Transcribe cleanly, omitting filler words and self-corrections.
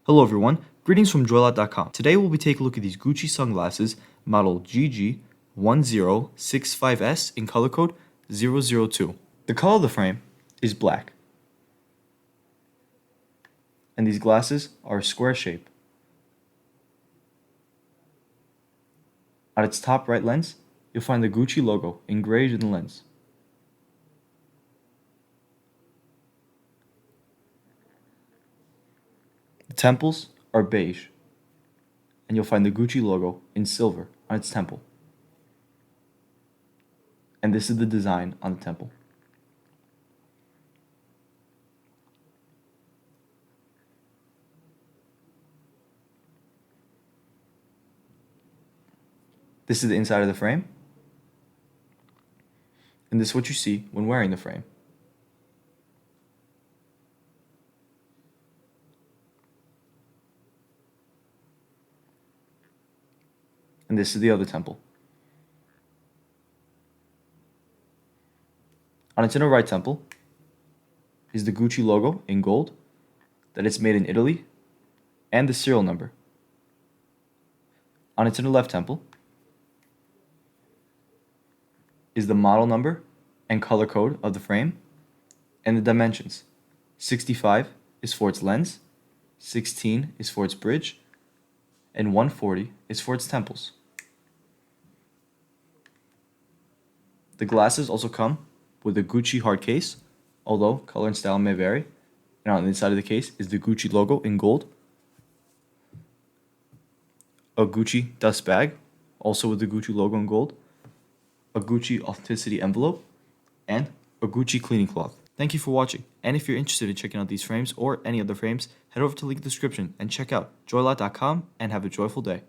Hello everyone, greetings from joylot.com. Today we'll be taking a look at these Gucci sunglasses model GG1065s in color code 002. The color of the frame is black. And these glasses are a square shape. On its top right lens, you'll find the Gucci logo engraved in the lens. The temples are beige, and you'll find the Gucci logo in silver on its temple. And this is the design on the temple. This is the inside of the frame, and this is what you see when wearing the frame. And this is the other temple. On its inner right temple is the Gucci logo in gold, that it's made in Italy, and the serial number. On its inner left temple is the model number and color code of the frame and the dimensions. 65 is for its lens, 16 is for its bridge, and 140 is for its temples. The glasses also come with a Gucci hard case, although color and style may vary. And on the inside of the case is the Gucci logo in gold, a Gucci dust bag, also with the Gucci logo in gold, a Gucci authenticity envelope, and a Gucci cleaning cloth. Thank you for watching, and if you're interested in checking out these frames or any other frames, head over to the link in the description and check out joylot.com and have a joyful day.